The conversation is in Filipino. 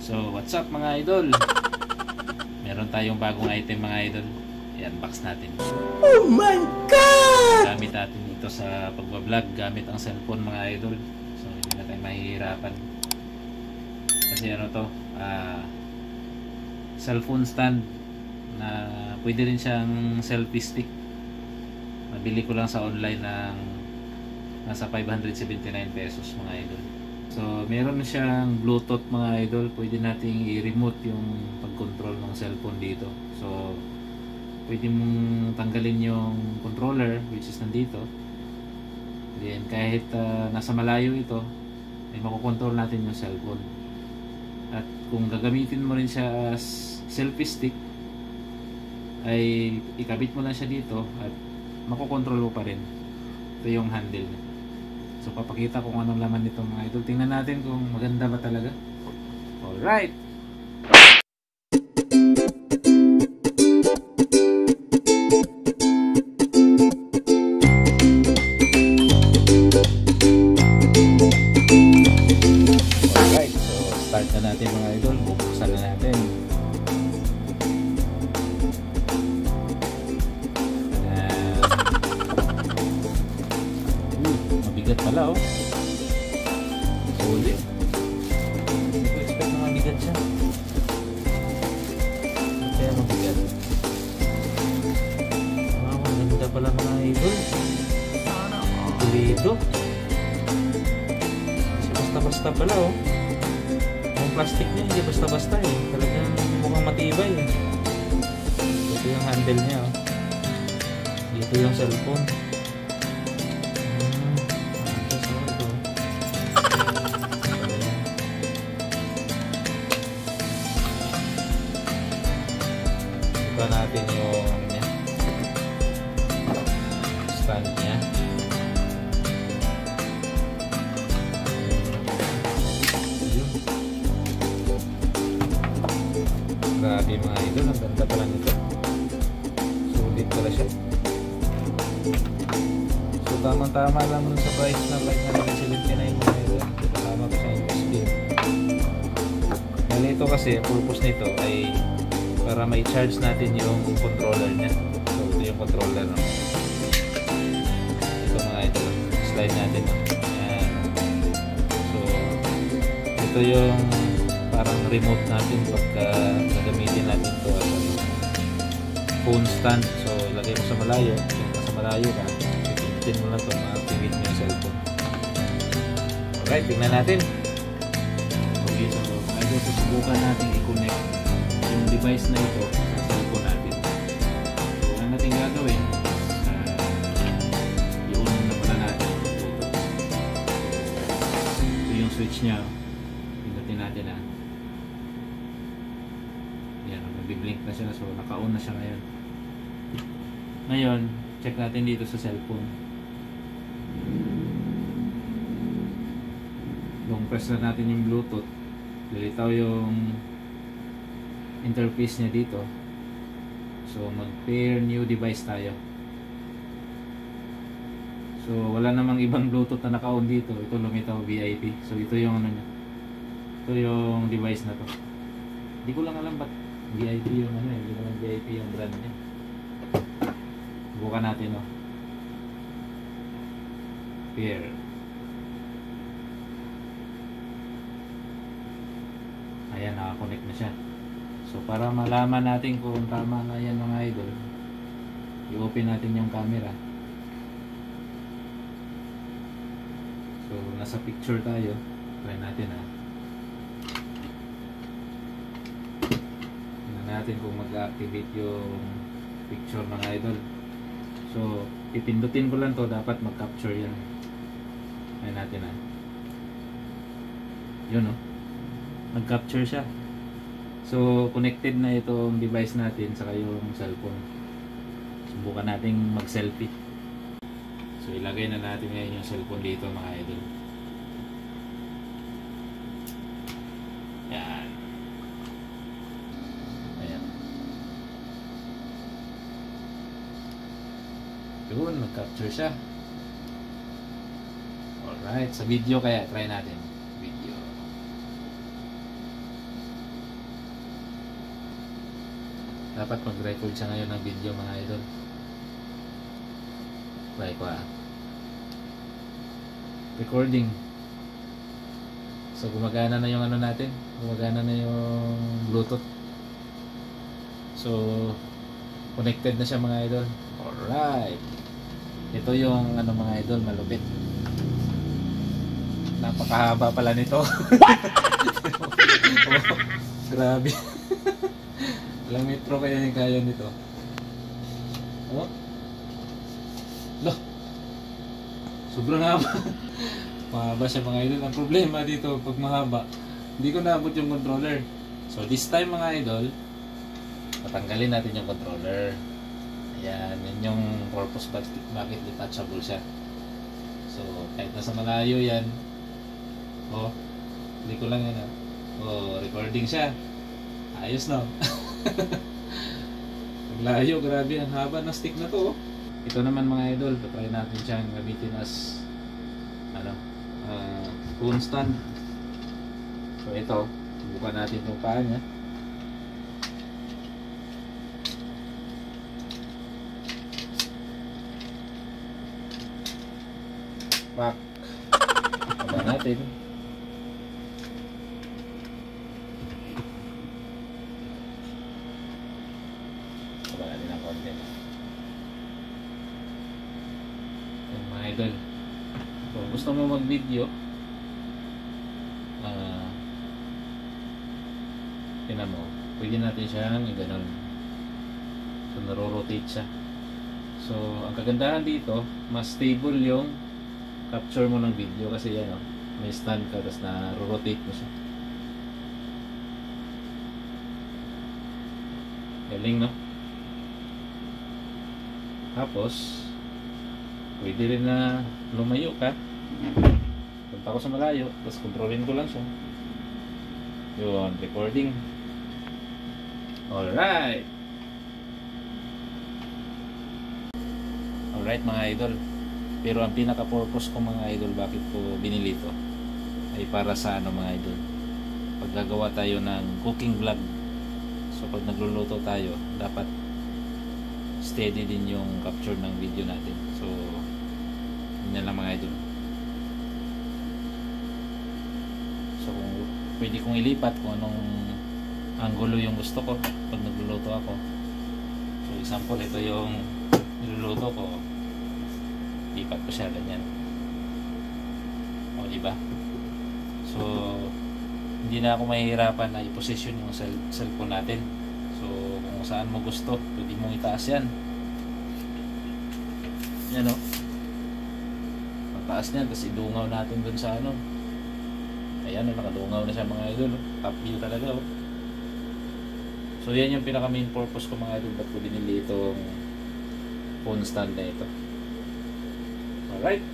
So what's up mga idol? Meron tayong bagong item mga idol. I-unbox natin. Oh my God! Gamit natin ito sa pagbablog gamit ang cellphone mga idol. So hindi na tayo mahihirapan. Kasi ano to, cellphone stand na pwede rin siyang selfie stick. Nabili ko lang sa online ng nasa 579 pesos mga idol. So meron siyang Bluetooth mga idol. Pwede nating i-remote yung pag-control ng cellphone dito. So pwede mong tanggalin yung controller which is nandito. Then kahit nasa malayo ito, ay makokontrol natin yung cellphone. At kung gagamitin mo rin siya as selfie stick, ay ikabit mo lang siya dito at makokontrol mo pa rin. Ito yung handle niya. So papakita kung anong laman nito mga idol. Tingnan natin kung maganda ba talaga. Alright! Alright, so start na natin mga idol. Buksan na natin. Mabigat pala oh. Solid. Hindi ko expect na mabigat siya. Kaya mabigat. Wow, maganda pala mga idol. Dito. Kasi basta-basta pala oh. Yung plastic niya hindi basta-basta eh. Talagang mukhang matibay eh. Ito yung handle niya oh. Dito yung cellphone. Iba natin yung stand niya. Yun. Grabe mga idol, ang ganda pala nito. Sulit pala siya. So tamang-tama lang nun sa price na 579 mga idol. Tama ko sa investment. Dahil ito kasi, purpose nito ay para may charge natin yung controller niya. So ito yung controller no? Ito mga ito slide natin no? Ayan. So ito yung parang remote natin pagka gagamitin natin ito as phone stand. So ilagay mo sa malayo. Kung nasa malayo ka, pipindutin mo lang ito, ma-activate mo yung cellphone. Alright, tingnan natin. Okay, so susubukan natin i-connect yung device na ito sa cellphone natin. So ang natin gagawin, i-on na pala natin yung Bluetooth. Ito yung switch nya. Pindutin natin na. Yan, magbiblink na siya. So naka-on na siya ngayon. Ngayon, check natin dito sa cellphone. Long press na natin yung Bluetooth. Lilitaw yung interface niya dito. So mag-pair new device tayo. So wala namang ibang Bluetooth na naka-on dito. Ito lumitaw VIP. So ito yung ano niya. Ito yung device na to. Hindi ko lang alam ba't VIP yung ano eh. Hindi ko lang VIP yung brand niya. Bukan natin oh. Pair. Ayan, naka-connect na siya. So para malaman natin kung tama na yan mga idol, i-open natin yung camera. So nasa picture tayo. Try natin ha. Tingnan natin kung mag-activate yung picture mga idol. So ipindutin ko lang to, dapat mag-capture yan. Try natin ha. Yun o. Nag-capture siya. So connected na itong device natin sa yung cellphone. Subukan nating mag-selfie. So ilagay na natin ngayon yung cellphone dito mga idol. Yan. Ayan. Yun, nag-capture siya. Alright, sa video kaya try natin. Video. Dapat mag-record siya ngayon ng video mga idol. Try ko recording. So gumagana na yung ano natin, gumagana na yung Bluetooth. So connected na siya mga idol. Alright, ito yung ano mga idol, malupit. Napakahaba pala nito. Oh, grabe. Ilang metro kaya yung kaya nito? Oh, loh, sobrang haba. Mahaba siya mga idol. Ang problema dito pag mahaba, hindi ko naabot yung controller. So this time mga idol, tatanggalin natin yung controller. Ayan, yun yung purpose bakit detachable siya. So kahit nasa malayo yan, oh, hindi ko lang yan oh, recording siya. Ayos na. Ang layo, grabe, ang haba ng stick na to. Ito naman mga idol, try natin siyang gamitin as ano, phone stand. So ito, subukan natin itong paa niya. Pak, taba natin. Taba natin ng konti. Yung mga idol, kung gusto mo mag-video, tinan mo, pwede natin siyang i-ganon. So naro-rotate siya. So ang kagandahan dito, mas stable yung capture mo ng video kasi yan may stand ka tapos na-rotate mo siya. Galing, no? Tapos pwede rin na lumayo ka. Punta ko sa malayo, tapos kontrolin ko lang siya. Yun, recording. Alright. Alright mga idol. Pero ang pinaka-purpose ko mga idol, bakit ko binili ito, ay para sa ano mga idol, pag gagawa tayo ng cooking vlog. So pag nagluluto tayo, dapat steady din yung capture ng video natin. So yun lang mga idol. So kung pwede kong ilipat kung anong angulo yung gusto ko pag nagluluto ako. So example, ito yung niluluto ko, lipat ko siya ganyan. O diba? So hindi na ako mahihirapan na i-position yung cellphone natin. So kung saan mo gusto, pwede mong itaas yan. Yan o, mataas niyan, tapos idungaw natin dun sa ano. Ayan, nakadungaw na siya mga idol. Top view talaga o. So yan yung pinaka main purpose ko mga idol, ba't ko binili itong phone stand na ito. Alright.